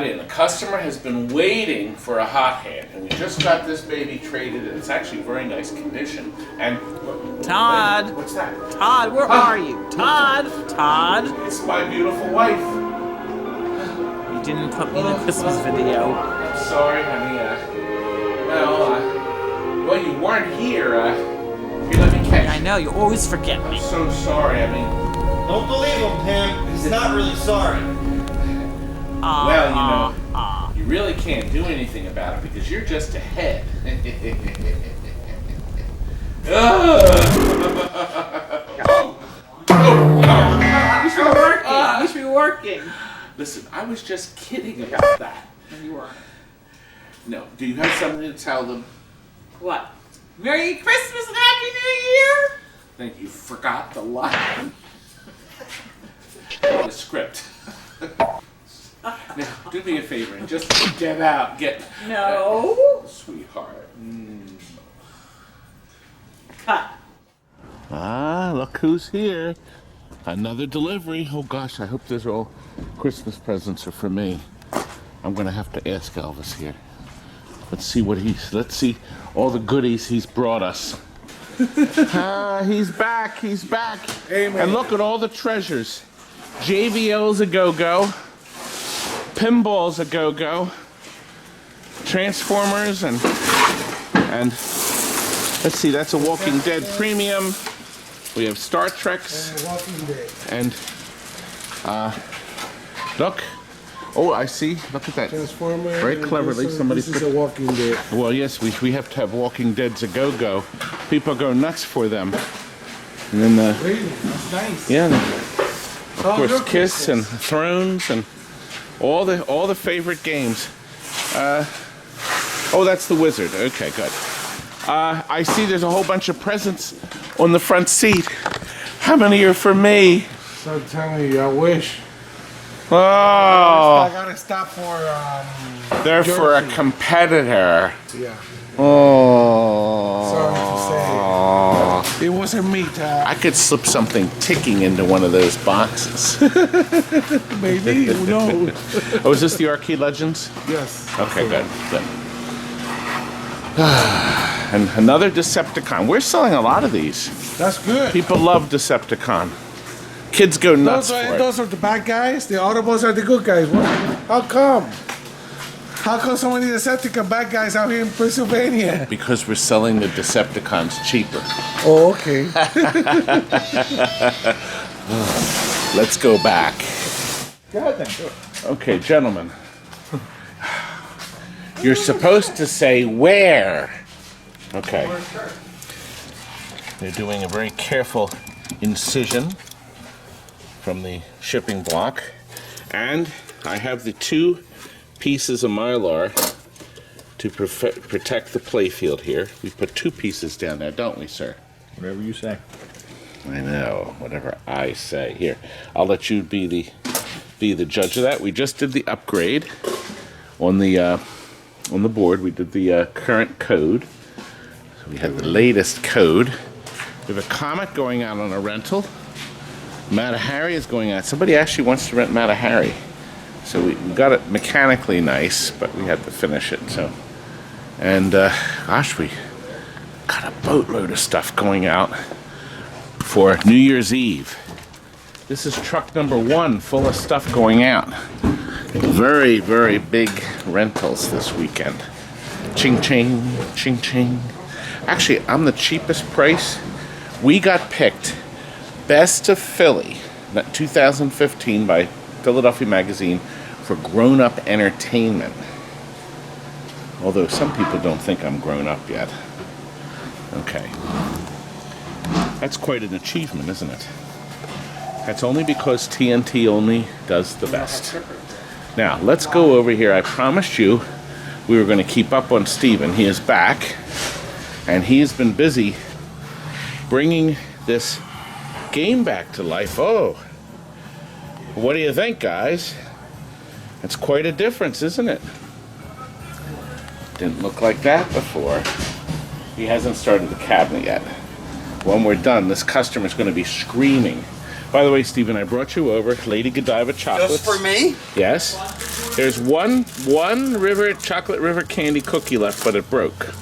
in. A customer has been waiting for a hot hand, and we just got this baby traded, and it's actually very nice condition. And Todd! what's that? Todd, where are you? Todd! Todd! It's my beautiful wife. You didn't put me in the Christmas video. I'm sorry, honey. Well, you weren't here. Here, let me catch. I know, you always forget me. I'm so sorry. I mean, don't believe him, Tim. He's not really sorry. Well, you know, you really can't do anything about it because you're just ahead. You should be working. Listen, I was just kidding about that. No, you weren't. No, do you have something to tell them? What? Merry Christmas and Happy New Year! Think you forgot the line. The script. Now, do me a favor and just get out. No. Sweetheart. Cut. Ah, look who's here. Another delivery. Oh gosh, I hope these are all Christmas presents are for me. I'm gonna have to ask Elvis here. Let's see all the goodies he's brought us. He's back. Hey, man. And look at all the treasures. JVL's a go-go. Pinball's a go-go. Transformers and let's see, that's a Walking Dead premium. We have Star Treks. Walking Dead. And look. Oh, I see. Look at that. Transformer. Very cleverly, somebody This is a Walking Dead. Well, yes, we have to have Walking Dead's a go-go. People go nuts for them. And then Really? That's nice. yeah, of course, Kiss and Thrones and all the favorite games. Oh, that's the Wizard. Okay, good. I see there's a whole bunch of presents on the front seat. How many are for me? So I'm telling you, I wish. Oh, I gotta stop for they're for a Jersey. competitor. Yeah. Oh. Sorry to say. It wasn't me, Todd. I could slip something ticking into one of those boxes. Maybe. Who knows? Oh, is this the Arcade Legends? Yes. Okay, good. And another Decepticon. We're selling a lot of these. That's good. People love Decepticon. Kids go nuts for it. Those are the bad guys. The Autobots are the good guys. What? How come? How come so many Decepticon bad guys out here in Pennsylvania? Because we're selling the Decepticons cheaper. Oh, okay. Let's go back. Go ahead then. Go. Okay, gentlemen. You're supposed to say where. Okay. They're doing a very careful incision from the shipping block. And I have the 2 pieces of Mylar to protect the playfield here. We put 2 pieces down there, don't we, sir? Whatever you say. I know, whatever I say. Here, I'll let you be the judge of that. We just did the upgrade on the board. We did the current code. So we had the latest code. We have a Comet going out on a rental. Matahari is going out. Somebody actually wants to rent Matahari. So we got it mechanically nice, but we had to finish it. So, and gosh, we got a boatload of stuff going out for New Year's Eve. This is truck number 1, full of stuff going out. Very, very big rentals this weekend. Ching ching, ching ching. Actually, I'm the cheapest price. We got picked Best of Philly, 2015 by Philadelphia Magazine for grown-up entertainment. Although some people don't think I'm grown up yet. Okay. That's quite an achievement, isn't it? That's only because TNT only does the best. Now, let's go over here. I promised you we were going to keep up on Steven. He is back, and he has been busy bringing this game back to life. Oh, what do you think, guys? It's quite a difference, isn't it? Didn't look like that before. He hasn't started the cabinet yet. When we're done, this customer's going to be screaming. By the way, Steven, I brought you over Lady Godiva chocolates. Just for me? Yes. There's one chocolate river candy cookie left, but it broke.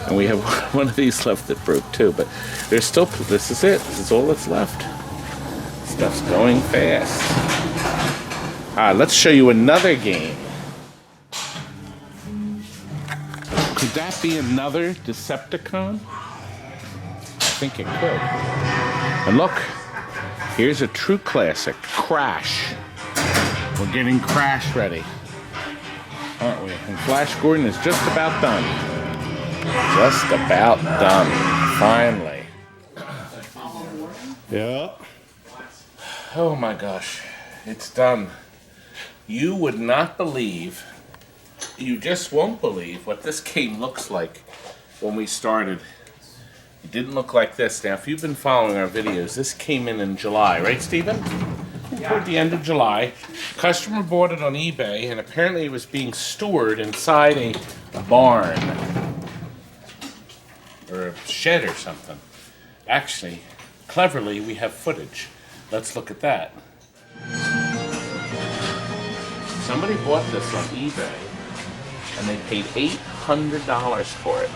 And we have one of these left that broke too, but there's still, this is it. This is all that's left. Stuff's going fast. Let's show you another game. Could that be another Decepticon? I think it could. And look, here's a true classic, Crash. We're getting Crash ready, aren't we? And Flash Gordon is just about done. Just about done, finally. Yeah. Oh my gosh, it's done. You would not believe, you just won't believe what this game looks like when we started. It didn't look like this. Now, if you've been following our videos, this came in July, right, Stephen? Toward the end of July. Customer bought it on eBay, and apparently it was being stored inside a barn or a shed or something. Actually, cleverly, we have footage. Let's look at that. Somebody bought this on eBay, and they paid $800 for it.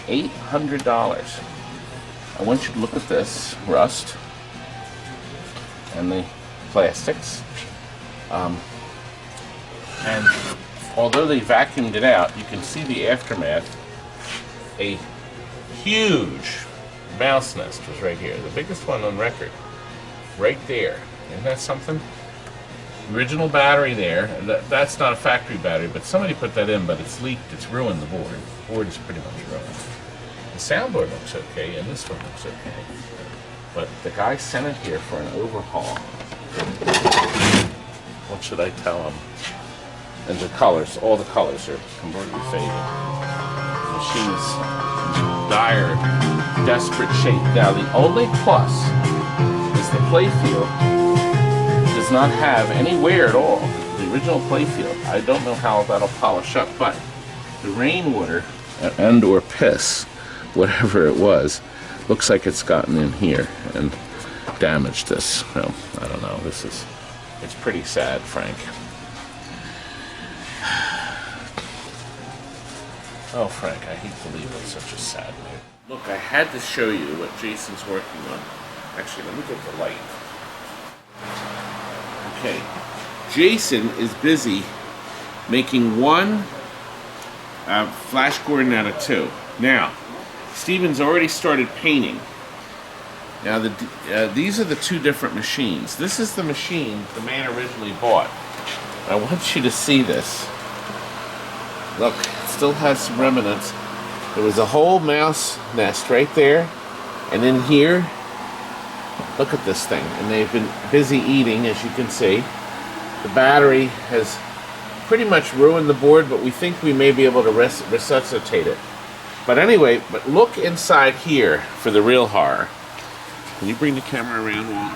$800. I want you to look at this rust and the plastics. And although they vacuumed it out, you can see the aftermath. A huge mouse nest was right here, the biggest one on record, right there. Isn't that something? Original battery there. That's not a factory battery, but somebody put that in, but it's leaked. It's ruined the board. The board is pretty much ruined. The soundboard looks okay, and this one looks okay. But the guy sent it here for an overhaul. What should I tell him? And the colors, all the colors are completely faded. The machine's in dire, desperate shape. Now, the only plus is the playfield does not have any wear at all. The original playfield, I don't know how that'll polish up, but the rainwater and or piss, whatever it was, looks like it's gotten in here and damaged this. Well, I don't know. It's pretty sad, Frank. Oh, Frank, I hate to leave on such a sad note. Look, I had to show you what Jason's working on. Actually, let me get the light. Okay, Jason is busy making one Flash Gordon out of two. Now, Steven's already started painting. Now, these are the two different machines. This is the machine the man originally bought. I want you to see this. Look, it still has some remnants. There was a whole mouse nest right there, and in here, look at this thing. And they've been busy eating, as you can see. The battery has pretty much ruined the board, but we think we may be able to resuscitate it. But anyway, but look inside here for the real horror. Can you bring the camera around, Walt?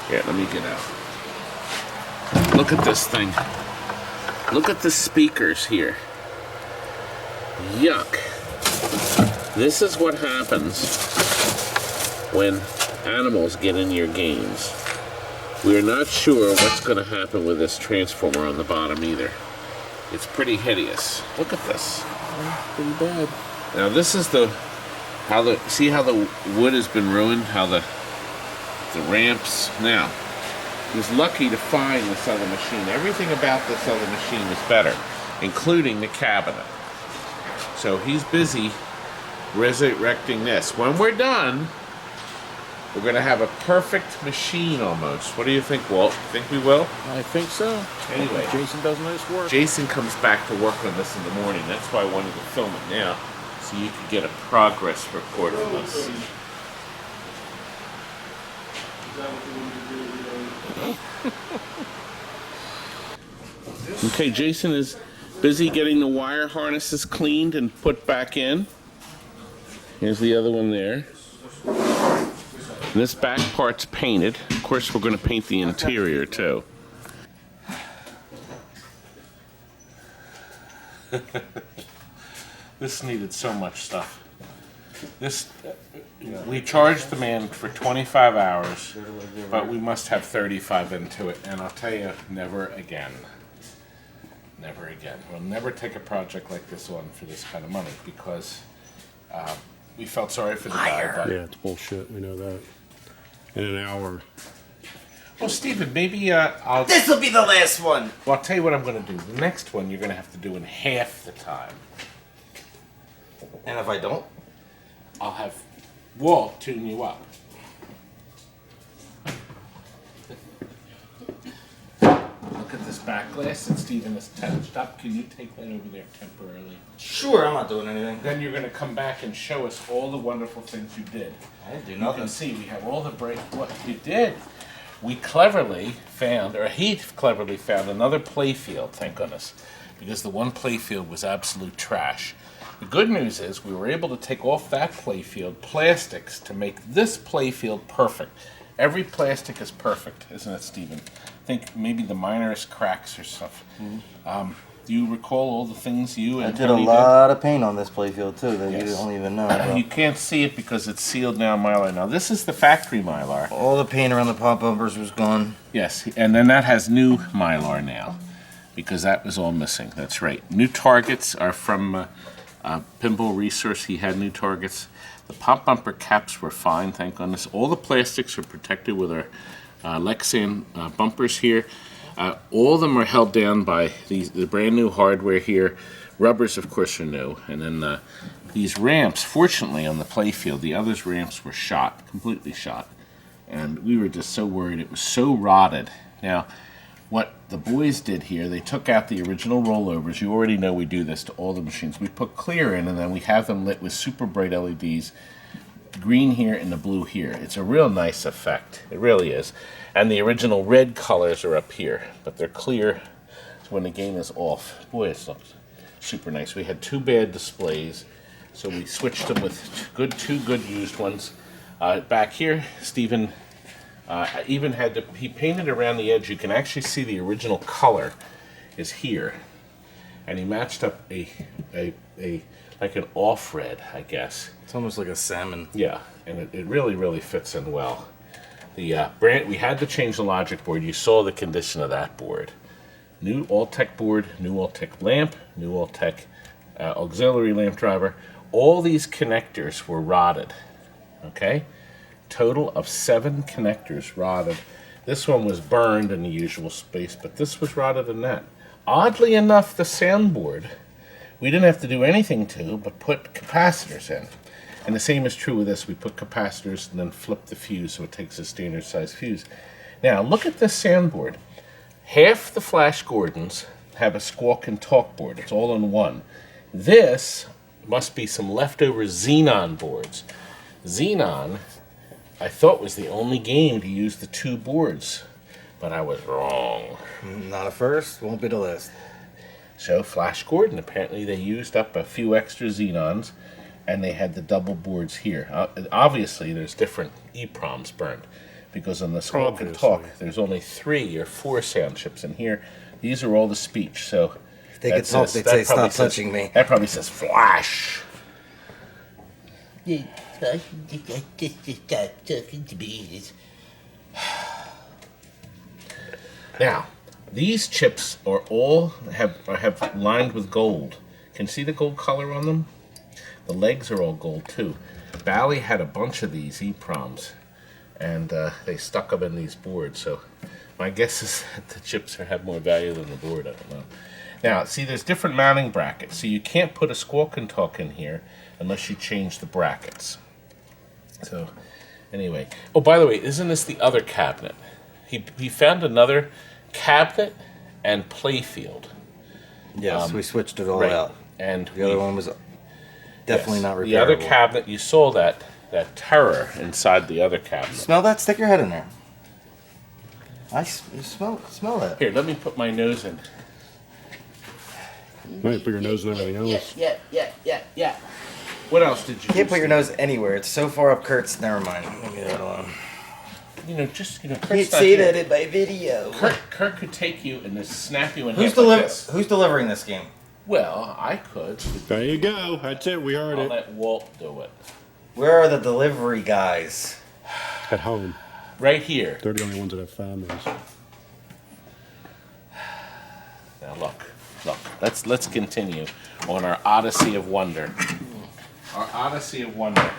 Here, let me get out. Look at this thing. Look at the speakers here. Yuck. This is what happens when animals get in your games. We're not sure what's going to happen with this transformer on the bottom either. It's pretty hideous. Look at this. Pretty bad. Now this is see how the wood has been ruined? How the ramps. Now, he was lucky to find this other machine. Everything about this other machine is better, including the cabinet. So he's busy resurrecting this. When we're done, we're going to have a perfect machine almost. What do you think, Walt? Think we will? I think so. Anyway, Jason does nice work. Jason comes back to work on this in the morning. That's why I wanted to film it now, so you could get a progress report on this. Okay, Jason is busy getting the wire harnesses cleaned and put back in. Here's the other one there. And this back part's painted. Of course, we're going to paint the interior too. This needed so much stuff. This, we charge the man for 25 hours, but we must have 35 into it. And I'll tell you, never again. Never again. We'll never take a project like this on for this kind of money because we felt sorry for the guy. But Yeah, it's bullshit. We know that. In an hour. well, Stephen, maybe I'll. This will be the last one. Well, I'll tell you what I'm going to do. The next one you're going to have to do in half the time. And if I don't? I'll have Walt tune you up. Look at this back glass that Stephen has touched up. Can you take that over there temporarily? Sure, I'm not doing anything. Then you're going to come back and show us all the wonderful things you did. I didn't do You nothing. can see we have all the break. What you did. We cleverly found, or he cleverly found another play field, thank goodness, because the one play field was absolute trash. The good news is we were able to take off that play field plastics to make this play field perfect. Every plastic is perfect, isn't it, Stephen? I think maybe the minorest cracks or stuff. Do you recall all the things you I and did a Tony lot of paint on this playfield too that Yes. you don't even know. You About. can't see it because it's sealed now Mylar. Now this is the factory Mylar. All the paint around the pop bumpers was gone. Yes, and then that has new Mylar now because that was all missing. That's right. New targets are from Pinball Resource. He had new targets. The pop bumper caps were fine, thank goodness. All the plastics are protected with our Lexan bumpers here. All of them are held down by the brand new hardware here. Rubbers, of course, are new. And then these ramps, fortunately, on the playfield, the others' ramps were shot, completely shot. And we were just so worried. It was so rotted. Now, what the boys did here, they took out the original rollovers. You already know we do this to all the machines. We put clear in, and then we have them lit with super bright LEDs, green here and the blue here. It's a real nice effect. It really is. And the original red colors are up here, but they're clear when the game is off. Boy, it looks super nice. We had two bad displays, so we switched them with two good used ones. Back here, Stephen even had he painted around the edge. You can actually see the original color is here, and he matched up a like an off red, I guess. It's almost like a salmon. Yeah, and it really fits in well. The brand, we had to change the logic board. You saw the condition of that board. New All-Tech board, new All-Tech lamp, new All-Tech auxiliary lamp driver. All these connectors were rotted. Okay, total of 7 connectors rotted. This one was burned in the usual space, but this was rotted in that. Oddly enough, the soundboard we didn't have to do anything to but put capacitors in. And the same is true with this. We put capacitors and then flip the fuse so it takes a standard size fuse. Now look at this soundboard. Half the Flash Gordons have a squawk and talk board. It's all in one. This must be some leftover Xenon boards. Xenon, I thought, was the only game to use the 2 boards, but I was wrong. Not a first, won't be the last. So Flash Gordon, apparently they used up a few extra Xenons, and they had the double boards here. Obviously, there's different EEPROMs burned, because on the Squawk and Talk, there's only 3 or 4 sound chips in here. These are all the speech, so... If they could talk, they'd say, stop touching me. That probably says, Flash! Now, these chips are all have lined with gold. Can you see the gold color on them? The legs are all gold too. Bally had a bunch of these EEPROMs, and they stuck them in these boards. So my guess is that the chips have more value than the board. I don't know. Now, see, there's different mounting brackets, so you can't put a Squawk and Talk in here unless you change the brackets. So, anyway. Oh, by the way, isn't this the other cabinet? He found another cabinet and playfield. Yes, we switched it all Right. out. And The other one was definitely not repairable. The other cabinet, you saw that terror inside the other cabinet. Smell that? Stick your head in there. You smell that. Here, let me put my nose in. Might put your nose in everything else. Yeah. What else did you You can't do, put your Steve? nose anywhere. It's so far up Kurt's. Never mind. Leave me that alone. Can't Can't see that in my video. Kurt could take you and just snap you in Who's half like this. Who's delivering this game? Well, I could. There you go. That's it. We heard I'll it. let Walt do it. Where are the delivery guys? At home. Right here. They're the only ones that have families. Now look. Let's continue on our Odyssey of Wonder. Our Odyssey of Wonder.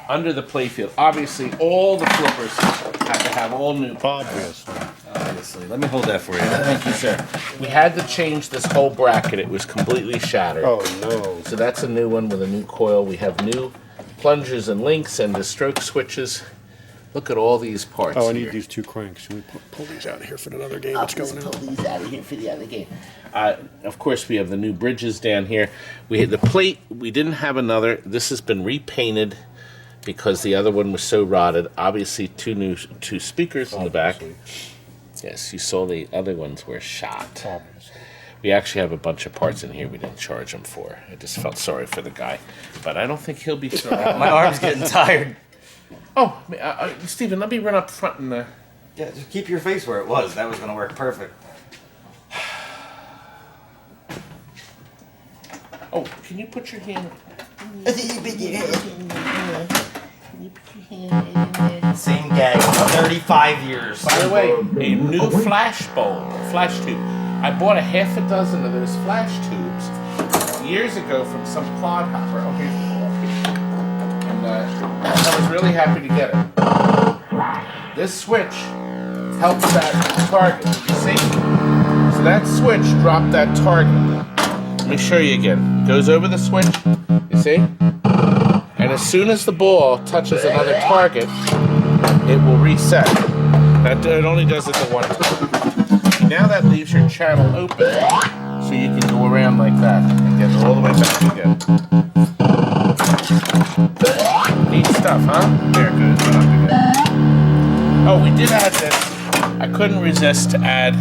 Under the playfield. Obviously, all the flippers have to have all new. Obviously. Let me hold that for you. Thank you, sir. We had to change this whole bracket. It was completely shattered. Oh no. So that's a new one with a new coil. We have new plungers and links and the stroke switches. Look at all these parts. Oh, I need here. these 2 cranks. Can we pull these out of here for another game that's going Pull on? these out of here for the other game. Of course, we have the new bridges down here. We had the plate. We didn't have another. This has been repainted because the other one was so rotted. Obviously, two speakers in the back. Yes, you saw the other ones were shot. Obviously. We actually have a bunch of parts in here we didn't charge him for. I just felt sorry for the guy, but I don't think he'll be sorry. My arm's getting tired. Oh, Steven, let me run up front and. Yeah, just keep your face where it was. That was gonna work perfect. Oh, can you put your hand? Same gag. 35 years. By the way, a new flash tube. I bought a half a dozen of those flash tubes years ago from some clodhopper. Oh, here's the ball. And I was really happy to get it. This switch helps that target. You see? So that switch dropped that target. Let me show you again. It goes over the switch. You see? And as soon as the ball touches another target, it will reset. It only does it the one time. Now that leaves your channel open, so you can go around like that and get it all the way back again. Neat stuff, huh? There, good. Oh, we did add this. I couldn't resist to add.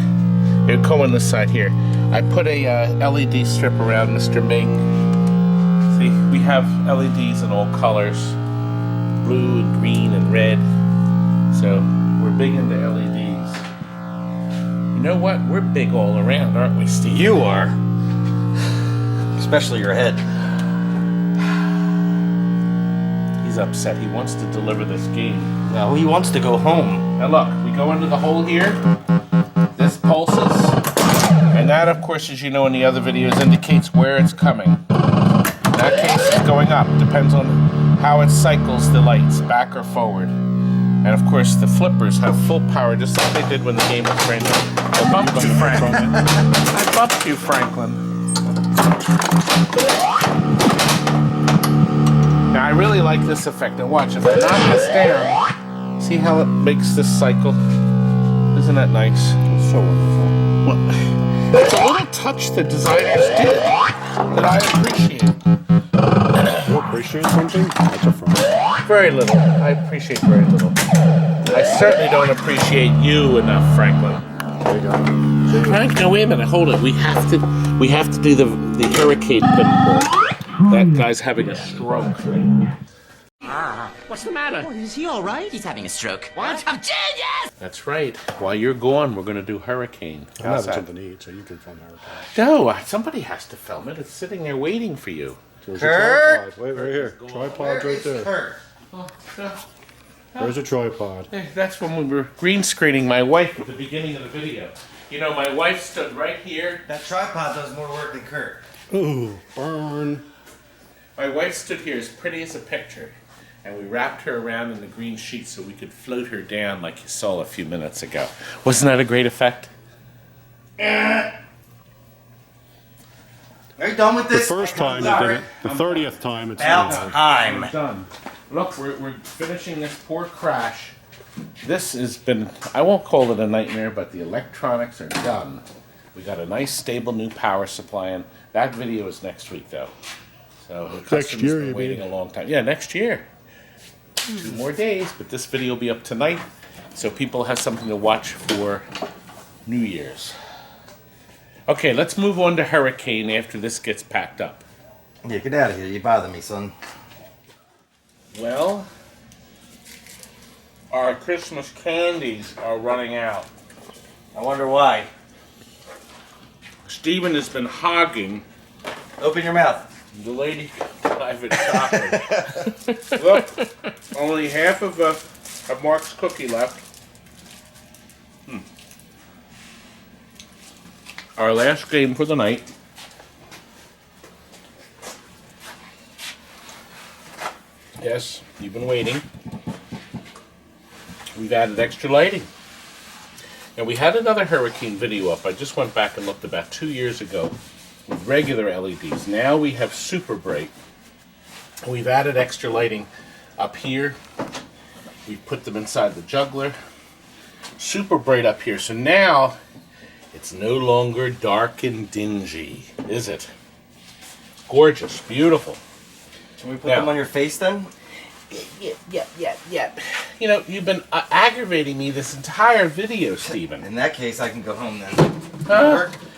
Here, come on this side here. I put a LED strip around Mr. Ming. See, we have LEDs in all colors, blue, green, and red. So we're big into LEDs. You know what? We're big all around, aren't we, Steve? You are. Especially your head. He's upset. He wants to deliver this game. No, he wants to go home. Now look, we go into the hole here. This pulses. And that, of course, as you know in the other videos, indicates where it's coming. In that case, it's going up. Depends on how it cycles the lights, back or forward. And of course, the flippers have full power, just like they did when the game was brand new. I bumped you, Franklin. I bumped you, Franklin. Now, I really like this effect. Now watch, if I knock this down, see how it makes this cycle? Isn't that nice? It's so wonderful. Well, it's a little touch the designers did that I appreciate. You appreciate something? That's a front. Very little. I appreciate very little. I certainly don't appreciate you enough, Franklin. There you go. Frank, no, wait a minute. Hold it. We have to do the hurricane pinball. That guy's having a stroke. What's the matter? Oh, is he all right? He's having a stroke. What? I'm genius! That's right. While you're gone, we're going to do hurricane. I'm How's having that? something to eat, so you can film Hurricane. No, somebody has to film it. It's sitting there waiting for you. There's Kurt? a tripod. Wait, right here. Tripod's right there. Kurt? There's a tripod. That's when we were green screening my wife at the beginning of the video. You know, my wife stood right here. That tripod does more work than Kurt. Ooh, burn. My wife stood here as pretty as a picture, and we wrapped her around in the green sheet so we could float her down like you saw a few minutes ago. Wasn't that a great effect? Are you done with The this? first time you did it. The 30th time it's About finished. time. Done. Look, we're finishing this poor crash. This has been, I won't call it a nightmare, but the electronics are done. We got a nice, stable new power supply in. That video is next week, though. So the customer's year, been you waiting mean? a long time. Yeah, next year. 2 more days, but this video will be up tonight, so people have something to watch for New Year's. Okay, let's move on to Hurricane after this gets packed up. Yeah, get out of here. You bother me, son. Well, our Christmas candies are running out. I wonder why. Steven has been hogging Open your mouth. the lady. private chocolate. Look, only half of Mark's cookie left. Our last game for the night. Yes, you've been waiting. We've added extra lighting. And we had another Hurricane video up. I just went back and looked about 2 years ago with regular LEDs. Now we have super bright. We've added extra lighting up here. We've put them inside the juggler. Super bright up here. So now it's no longer dark and dingy, is it? Gorgeous, beautiful. Can we put them on your face then? Yeah. You know, you've been aggravating me this entire video, Stephen. In that case, I can go home then.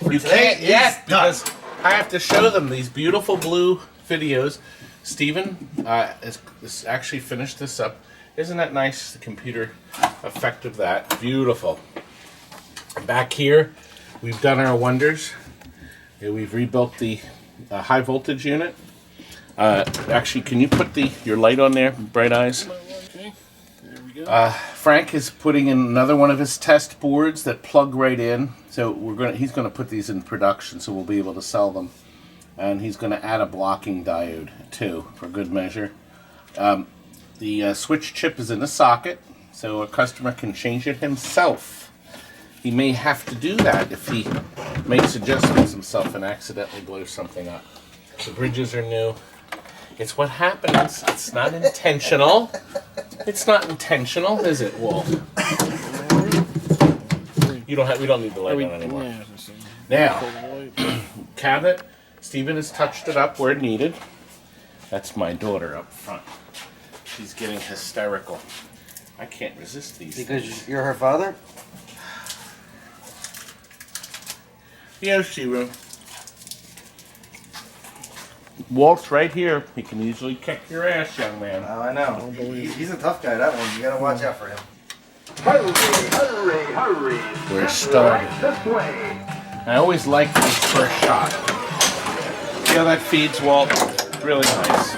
You can't yet because I have to show them these beautiful blue videos. Stephen has actually finished this up. Isn't that nice? The computer effect of that. Beautiful. Back here, we've done our wonders. We've rebuilt the high voltage unit. Actually, can you put your light on there, Bright Eyes? Okay, there we go. Frank is putting in another one of his test boards that plug right in. So he's gonna put these in production, so we'll be able to sell them. And he's gonna add a blocking diode too, for good measure. The switch chip is in the socket, so a customer can change it himself. He may have to do that if he makes adjustments himself and accidentally blows something up. The bridges are new. It's what happens. It's not intentional. It's not intentional, is it, Wolf? We don't need the light on anymore. Now, cabinet. Stephen has touched it up where needed. That's my daughter up front. She's getting hysterical. I can't resist these Because things. you're her father? The OC room. Walt's right here. He can easily kick your ass, young man. Oh, I know. He's a tough guy, that one. You gotta watch out for him. Hurry. We're starting. I always like this first shot. See how that feeds, Walt? Really nice.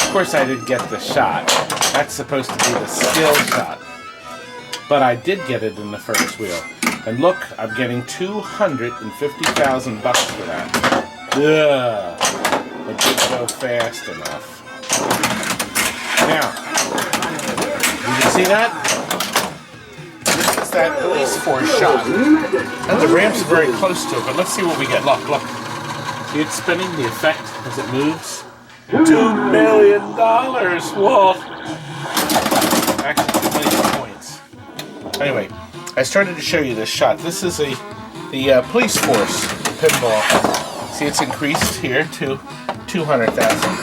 Of course I didn't get the shot. That's supposed to be the skill shot. But I did get it in the first wheel. And look, I'm getting $250,000 for that. Ugh. It didn't go fast enough. Now, you can see that? This is that police force shot. And the ramp's very close to it, but let's see what we get. Look. See it spinning, the effect as it moves? $2 million, Walt! Actually, 2 million points. Anyway, I started to show you this shot. This is the police force pinball. See, it's increased here to 200,000.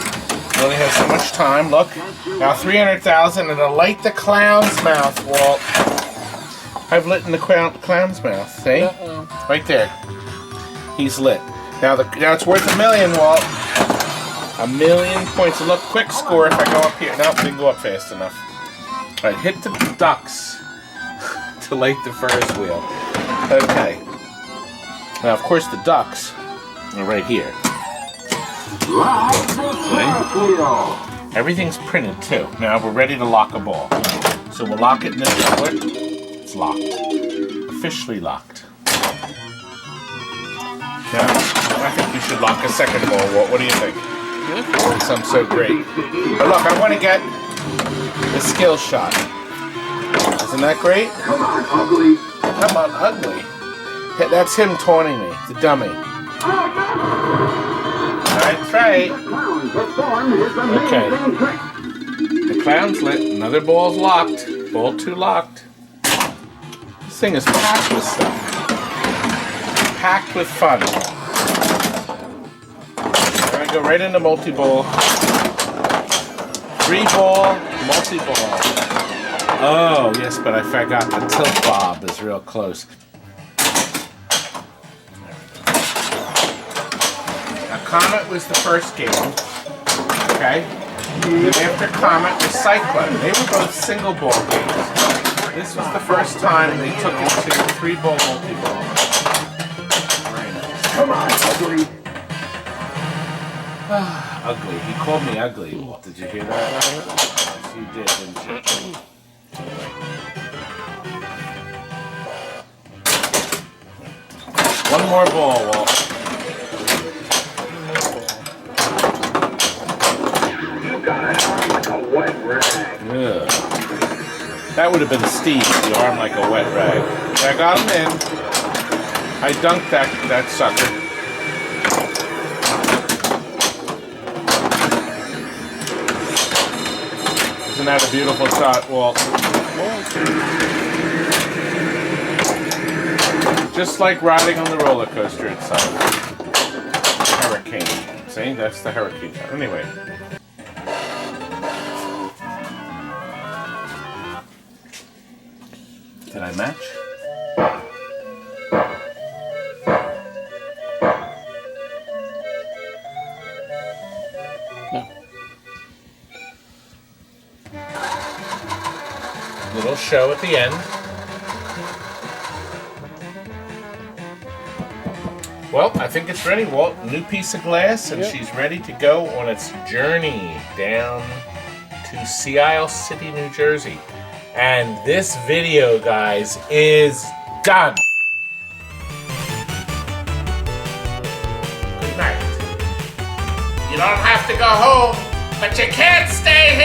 You only have so much time. Look, now 300,000, and a light the clown's mouth, Walt. I've lit in the clown's mouth. See, right there. He's lit. Now it's worth $1 million, Walt. 1 million points. Look, quick score if I go up here. Nope, didn't go up fast enough. All right, hit the ducks to light the Ferris wheel. Okay. Now, of course, the ducks are right here. See? Everything's printed too. Now we're ready to lock a ball. So we'll lock it in the juggler. It's locked. Officially locked. Now, I think we should lock a second ball, Walt. What do you think? Since I'm so great. But look, I want to get the skill shot. Isn't that great? Come on, ugly. That's him taunting me, the dummy. That's right. Okay. The clown's lit. Another ball's locked. Ball 2 locked. This thing is packed with stuff. Packed with fun. We're going to go right into multi-ball. 3-ball, multi-ball. Oh, yes, but I forgot the tilt bob is real close. Now, Comet was the first game. Okay? And after Comet was Cyclone. They were both single-ball games. This was the first time they took it to 3-ball multi-ball. Very nice. Come on, ugly. Ugly. He called me ugly. Did you hear that? Yes, you did, didn't you? One more ball, Walt. Ugh. That would have been Steve, the arm like a wet rag. I got him in. I dunked that sucker. Isn't that a beautiful shot, Walt? Just like riding on the roller coaster itself. Hurricane. See? That's the hurricane shot. Anyway. Did I match? Little show at the end. Well, I think it's ready, Walt. New piece of glass, and she's ready to go on its journey down to Sea Isle City, New Jersey. And this video, guys, is done. Good night. You don't have to go home, but you can't stay